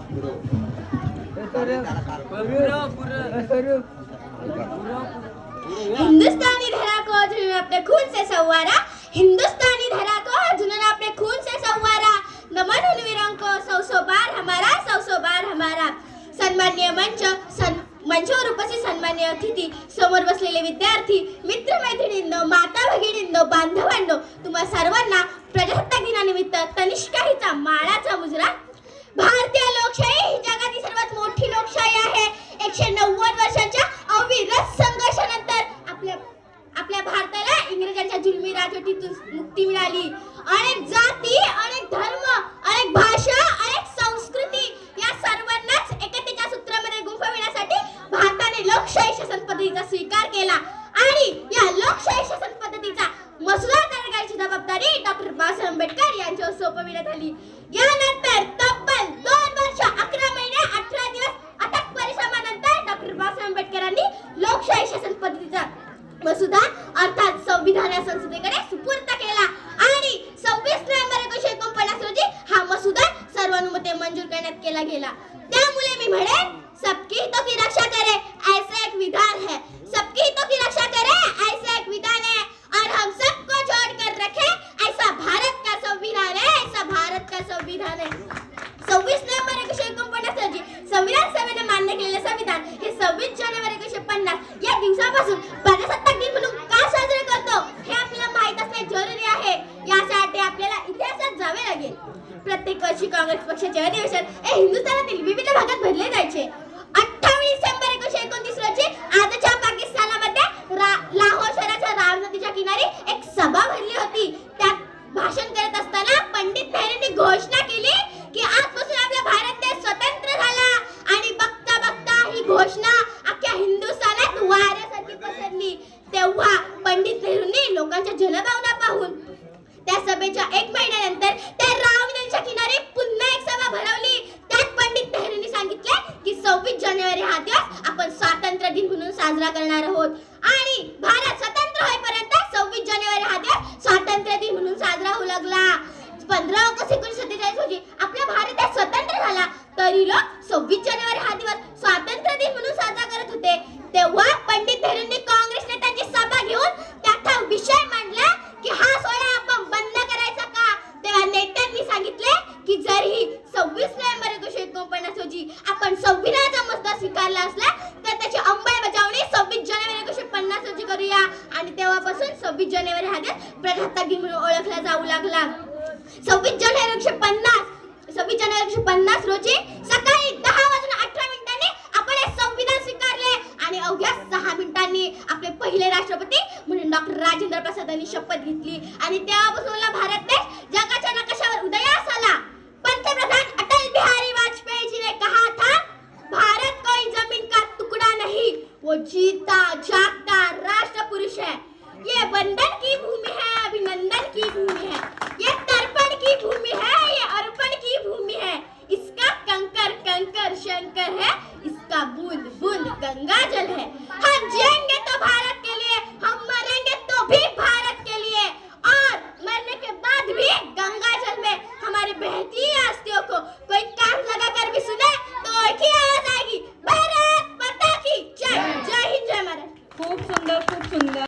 हिंदुस्तानी धरा को जुनून अपने खून से संवारा, हिंदुस्तानी धरा को जुनून अपने खून से संवारा, नमन उन वीरों को सौ सौ बार हमारा, सौ सौ बार हमारा। सन्माननीय मंचावर उपस्थित सन्माननीय अतिथी, समोर बसलेले विद्यार्थी, मित्र मैत्रिणींनो, माता भगिनींनो, बांधवांनो, तुम्हा सर्वांना प्रजासत्ताक दिनानिमित्त तनिष्का हिचा माळाचा मुजरा। भारतीय लोकशाही ही जगातील सर्वात मोठी लोकशाही आहे। 190 वर्षांच्या अविरत संघर्षानंतर आपल्या भारताला इंग्रजांच्या जुलमी राजवटीतून मुक्ती मिळाली। अनेक जाती, अनेक धर्म, अनेक भाषा, अनेक संस्कृती या सर्वांनाच एकतेच्या सूत्रामध्ये गुंफविण्यासाठी भारताने लोकशाही शासन पद्धतीचा स्वीकार केला आणि या लोकशाही शासन पद्धतीचा मसुदा तयार करण्याची जबाबदारी डॉक्टर बाबासाहेब आंबेडकर यांच्यावर सोपविण्यात आली। यानंतर तब्बल 2 वर्ष 11 महिने 18 दिवस अथक परिश्रमानंतर डॉक्टर बाबासाहेब आंबेडकरांनी लोकशाही शासन पद्धतीचा मसुदा अर्थात संविधान संसदेकडे सुपूर्द केला आणि 26 नोव्हेंबर 1949 रोजी हा मसुदा सर्वानुमते मंजूर करण्यात केला गेला। त्यामुळे मी म्हणेन सबकी हितों की रक्षा करे ऐसा एक विधान है, सबकी हितों की रक्षा करे ऐसा एक विधान है और हम सबको जोड़कर रखे ऐसा भारत का संविधान है, ऐसा भारत का संविधान है। 26 नोव्हेंबर 1949 रोजी संविधान सभेने मान्य केलेले संविधान हे 26 जानेवारी 1950 या दिवसापासून प्रजासत्ताक दिन म्हणून का साजरे करतो हे आपल्याला माहित असणे जरुरी आहे। यासाठी आपल्याला इतिहासात जावे लागेल। प्रत्येक वर्षी काँग्रेस पक्षाचे अधिवेशन हे हिंदुस्थानातील विविध भागात भरले जायचे। 28 डिसेंबर 1929 रोजी आजच्या पाकिस्तानामध्ये लाहोर शहराच्या राव नदीच्या किनारी एक सभा भरली होती। त्यात भाषण करत असताना पंडित नेहरूंनी घोषणा केली की आजपासून आपला भारत देश स्वतंत्र झाला आणि बघता बघता ही घोषणा अख्ख्या हिंदुस्थानात वाऱ्यासारखी पसरली। तेव्हा पंडित नेहरूंनी लोकांच्या जनभावना पाहून त्या सभेच्या 1 महिन्यानंतर त्या राव नदीच्या किनारी पुन्हा एक सभा भरवली। त्यात पंडित नेहरूंनी सांगितले की 26 जानेवारी हा दिवस आपण स्वातंत्र्य दिन म्हणून साजरा करणार आहोत आणि भारत स्वतंत्र होईपर्यंत 26 जानेवारी हा दिवस स्वातंत्र्य दिन म्हणून साजरा होऊ लागला। 15 ऑगस्ट 1947 रोजी आपला भारत देश स्वतंत्र झाला तरी लोक 26 जानेवारी हा दिवस स्वातंत्र्य दिन म्हणून साजरा करत होते। तेव्हा पंडित नेहरूंनी काँग्रेस नेत्यांची सभा घेऊन त्यात हा विषय मांडला की हा सोहळा आपण बंद करायचा का। तेव्हा नेत्यांनी सांगितले की जरी 26 नोव्हेंबर 1949 रोजी आपण संविधानाचा मसुदा स्वीकारला असला तर त्याची अंमलबजावणी 26 जानेवारी 1950 रोजी करूया आणि तेव्हापासून 26 जानेवारी हा दिवस प्रजासत्ताक दिन म्हणून ओळखला जाऊ लागला। 26 जानेवारी 1950 रोजी सकाळी 10:18 आपण हे संविधान स्वीकारले आणि अवघ्या 6 मिनिटांनी आपले पहिले राष्ट्रपती म्हणून डॉक्टर राजेंद्र प्रसाद यांनी शपथ घेतली आणि तेव्हापासून भारत देश जगाच्या नकाशावर उदयास आला। पंतप्रधान अटल बिहारी वाजपेयी जी ने कहा था, भारत कोई जमीन का टुकड़ा नहीं, वो जीता जागता राष्ट्र पुरुष है। ये वंदन की भूमि है, अभिनंदन की भूमि है।